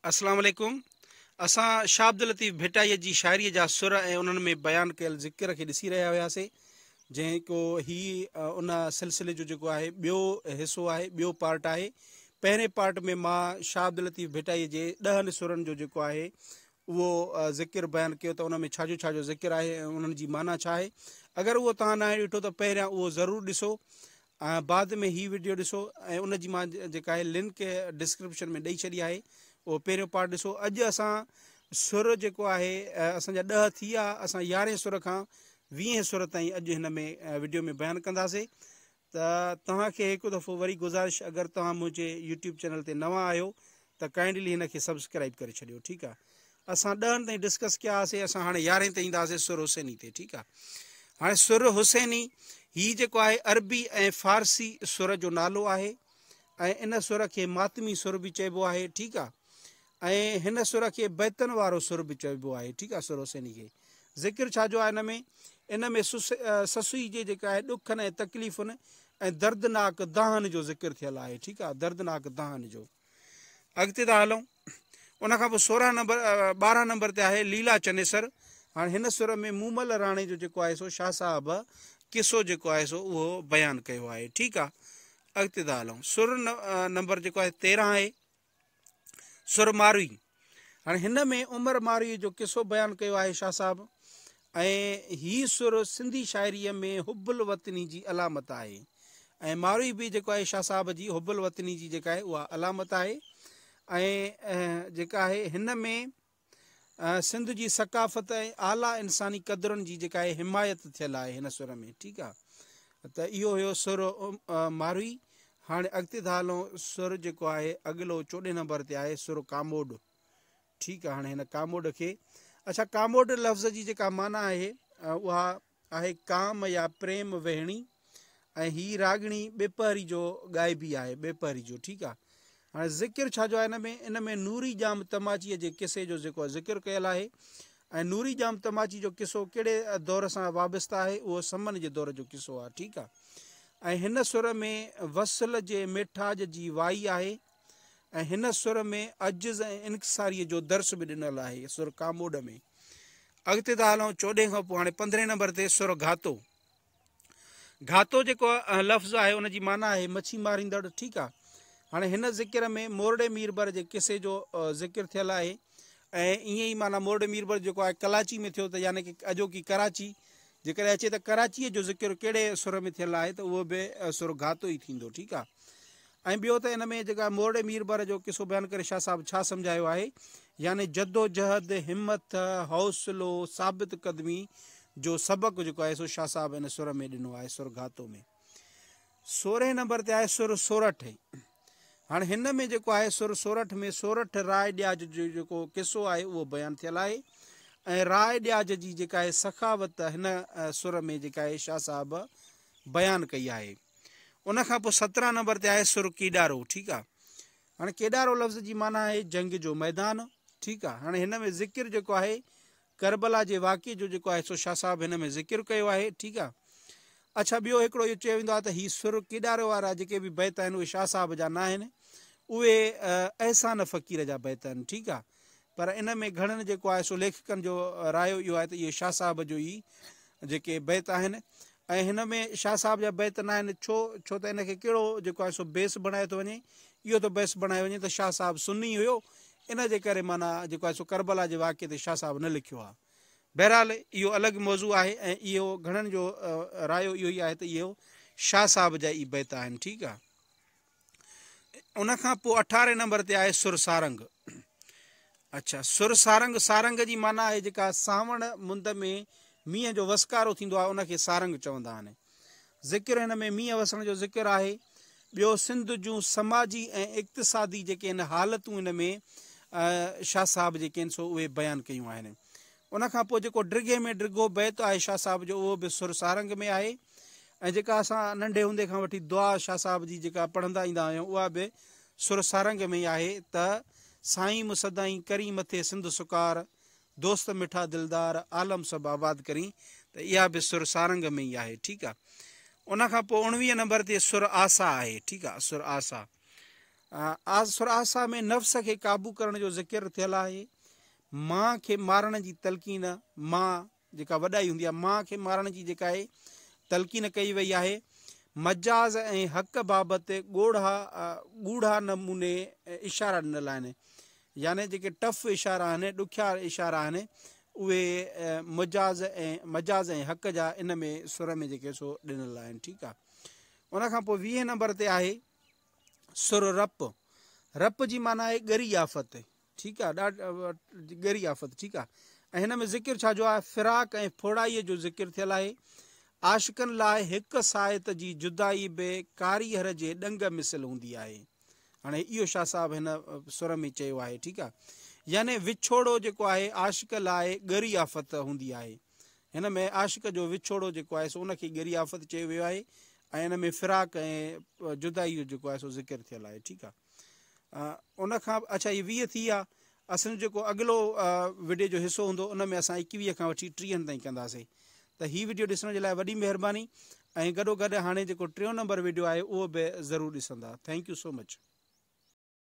अस्सलाम वालेकुम। असां शाह अब्दुल लतीफ़ भिटाईअ जी शाइरीअ जा सुर ऐं उन्हनि में बयानु कयल ज़िक्र खे ॾिसी रहिया हुआसीं, जंहिंको उन सिलसिले जो जेको आहे ॿियो हिसो आहे, ॿियो पार्ट आहे। पहिरें पार्ट में मां शाह अब्दुल लतीफ़ भिटाईअ जे 10 सुरनि जो जेको आहे उहो ज़िक्र बयानु कयो त उन में छाजो ज़िक्र आहे ऐं उन्हनि जी माना छा आहे। अगरि उहो तव्हां न ॾिठो त पहिरियां उहो ज़रूरु ॾिसो, बाद में हीअ वीडियो ॾिसो ऐं उन जी मां जेका आहे लिंक डिस्क्रिप्शन में ॾेई छॾी आहे, उहो पहिरियों पार्ट ॾिसो। अॼु असां सुर जेको आहे असांजा 10 थी विया, असां 11 सुर खां 20 सुर ताईं अॼु हिन में वीडियो में बयानु कंदासीं। त तव्हांखे हिकु दफ़ो वरी गुज़ारिश, अगरि तव्हां मुंहिंजे यूट्यूब चैनल ते नवां आहियो त काइंडली हिन खे सब्सक्राइब करे छॾियो, ठीकु आहे। असां 10 ताईं डिस्कस कया हुआसीं, असां हाणे 11 ते ईंदासीं सुर हुसैनी ते, ठीकु आहे। हाणे सुर हुसैनी हीअ जेको आहे अरबी ऐं फ़ारसी सुर जो नालो आहे ऐं इन सुर खे मातमी सुर बि चइबो आहे, ठीकु आहे। ऐं हिन सुर खे बैतन वारो सुर बि चइबो आहे, ठीकु आहे। सुर हुसैनी खे ज़िक्र छाजो आहे इन में ससुई जे जेका आहे ॾुखनि ऐं तकलीफ़ुनि ऐं दर्दनाक दहन जो ज़िक्र थियल आहे, ठीकु आहे। दर्दनाक दहन जो। अॻिते था हलूं, उनखां पोइ 12 नंबर ते आहे लीला चनेसर। हाणे हिन सुर में मूमल राणे जो जेको आहे सो शाह साहब किसो जेको आहे सो उहो बयानु कयो आहे, ठीकु आहे। अॻिते था हलूं, सुर नंबर जेको आहे 13 आहे सुर मारवी। हाणे हिन में उमर मारवी जो किसो बयानु कयो आहे शाह साहब, ऐं हीअ सुर सिंधी शाइरीअ में हुब्बुल वतनी जी अलामत आहे ऐं मारवी बि जेको आहे शाह साहब जी हुब्बुल वतनी जी जेका आहे उहा अलामत आहे। ऐं जेका आहे हिन में सिंध जी सकाफ़त ऐं आला इंसानी क़दरुनि जी जेका आहे हिमायत थियल आहे हिन सुर में, ठीकु आहे। त इहो हुयो सुर मारवी। हाणे अॻिते था हलूं, सुर जेको आहे अॻिलो 14 नंबर ते आहे सुर कामोड, ठीकु आहे। हाणे हिन कामोड खे, अच्छा, कामोड लफ़्ज़ जी जेका माना आहे उहा आहे काम या प्रेम वेहणी, ऐं हीअ रागणी ॿेपहरी जो ॻाइबी आहे, ॿेपहरी जो, ठीकु आहे। हाणे ज़िक्र छाजो आहे इन में नूरी जाम तमाचीअ जे किसे जो जेको आहे ज़िक्र कयल आहे ऐं नूरी जाम तमाची जो किसो कहिड़े दौर सां वाबस्ता आहे, उहो समन जे दौर जो किसो आहे, ठीकु आहे। ऐं हिन सुर में वसल जे मिठाज जी वाई आहे ऐं हिन सुर में अजिज़ ऐं इनकसारीअ जो दर्स बि ॾिनल आहे सुर कामोड में। अॻिते था हलूं 14 खां पोइ हाणे 15 नंबर ते सुर घातो। घातो जेको लफ़्ज़ आहे उनजी माना आहे मच्छी मारींदड़, ठीकु आहे। हाणे हिन ज़िक्र में मोरडे मीरबर जे किसे जो ज़िक्र थियल आहे ऐं ईअं ई माना मोरडे मीरबर जेको आहे कराची में थियो, त यानी कि अॼोकी कराची जेकॾहिं अचे त कराचीअ जो ज़िक्र कहिड़े सुर में थियल आहे त उहो बि सुर घातो ई थींदो, ठीकु आहे। ऐं ॿियो त इन में जेका मोरडे मीरबर जो किसो बयानु करे शाह साहब छा सम्झायो आहे, यानी जद्दोजहद, हिमत, हौसलो, साबित क़दमी जो सबक़ु जेको आहे सो शाह साहब इन सुर में ॾिनो आहे, सुर घातो में। 16 नंबर ते आहे सुर सोरठ। हाणे हिन में जेको आहे सुर सोरठ में सोरठ राय ॾियाज जो जेको किसो आहे उहो बयानु थियल आहे ऐं राय ॾियाज जी जेका आहे सखावत हिन सुर में जेका आहे शाह साहब बयानु कई आहे। उनखां पोइ 17 नंबर ते आहे सुर कीडारो, ठीकु आहे। हाणे केडारो लफ़्ज़ जी माना आहे जंग जो मैदान, ठीकु आहे। हाणे हिन में ज़िक्र जेको आहे करबला जे वाक़े जो जेको आहे सो शाह साहब हिन में ज़िक्र कयो आहे, ठीकु आहे। अच्छा, ॿियो हिकिड़ो इहो चयो वेंदो आहे त हीअ सुर कीडारो वारा जेके बि बैत आहिनि उहे शाह साहब जा न आहिनि, उहे अहसान फ़क़ीर जा बैत आहिनि, ठीकु आहे। पर इन में घणनि जेको आहे सो लेखकनि जो रायो इहो आहे त इहे शाह साहब जो ई जेके बैत आहिनि ऐं हिन में शाह साहब जा बैत न आहिनि। छो त इनखे कहिड़ो जेको आहे सो बेस बणाए थो वञे, इहो त बेस बणायो वञे त शाह साहब सुन्नी हुयो, इन जे करे माना जेको आहे सो करबला जे वाक़े ते शाह साहब न लिखियो आहे। बहरहाल इहो अलॻि मौज़ू आहे ऐं इहो घणनि जो रायो इहो ई आहे त इहो शाह साहब जा ई बैत आहिनि, ठीकु आहे। उनखां पोइ 18 नंबर ते आहे सुर सारंग। अच्छा, सुर सारंग, सारंग जी माना आहे जेका सावण मुंद में मींहं जो वसकारो थींदो आहे उनखे सारंग चवंदा आहिनि। ज़िक्र हिन में मींहं वसण जो ज़िक्र आहे। ॿियो सिंध जूं समाजी ऐं इक़्तिसादी जेके आहिनि हालतूं हिन में शाह साहब जेके आहिनि सो उहे बयानु कयूं आहिनि। उनखां पोइ जेको ड्रिगे में ड्रिगो बैत आहे शाह साहब जो, उहो बि सुर सारंग में आहे ऐं जेका असां नंढे हूंदे खां वठी दुआ शाह साहब जी जेका पढ़ंदा ईंदा आहियूं उहा बि सुर सारंग में ई आहे त साईं मुसदाई करी मथे सिंध सुकार, दोस्त मिठा दिलदार, आलम सभु आबाद करी, त इहा बि सुर सारंग में ई आहे, ठीकु आहे। उनखां पोइ 19 नंबर ते सुर आसा आहे, ठीकु आहे। सुर आसा सुर आसा में नफ़्स खे क़ाबू करण जो ज़िक्र थियल आहे। मां खे मारण जी तलक़ीन, मां जेका वॾाई हूंदी आहे, मां खे मारण जी जेका आहे तलक़ीन कई वई आहे। मजाज़ ऐं हक़ बाबति ॻूढ़ा नमूने इशारा ॾिनल आहिनि, यानी जेके टफ इशारा आहिनि, ॾुखिया इशारा आहिनि, उहे मजाज़ ऐं हक़ जा इन में सुर में जेके सो ॾिनल आहिनि। ठीकु आहे। उनखां पोइ 20 नंबर ते आहे सुर रप। रप जी माना आहे ॻरी आफ़त। ठीकु आहे, ॾाढी ॻरी आफ़त। ठीकु आहे। ऐं हिन में ज़िक्र छा जो आहे, फ़िराक ऐं फोड़ाईअ जो ज़िक्र थियल आहे। आशिकनि लाइ हिकु साइत जी जुदाई बि कारीहर जे ॾंग मिसल हूंदी आहे। हाणे इहो शाह साहिबु हिन सुर में चयो आहे। ठीकु आहे। यानी विछोड़ो जेको आहे आशिक लाइ ॻरी आफ़त हूंदी आहे। हिन में आशिक जो विछोड़ो जेको आहे सो उनखे ॻरी आफ़त चयो वियो आहे। ऐं हिन में फ़िराक ऐं जुदाई जो जेको आहे सो ज़िक्र थियल आहे। ठीकु आहे। उनखां अच्छा इहे 20 थी विया। असांजो जेको अॻिलो वीडियो जो हिसो हूंदो उन में असां 21 खां वठी 30 ताईं कंदासीं। त हीअ वीडियो ॾिसण जे लाइ वॾी महिरबानी। ऐं गॾोगॾु हाणे जेको 3 नंबर वीडियो आहे उहो बि ज़रूरु ॾिसंदा। Thank you so much.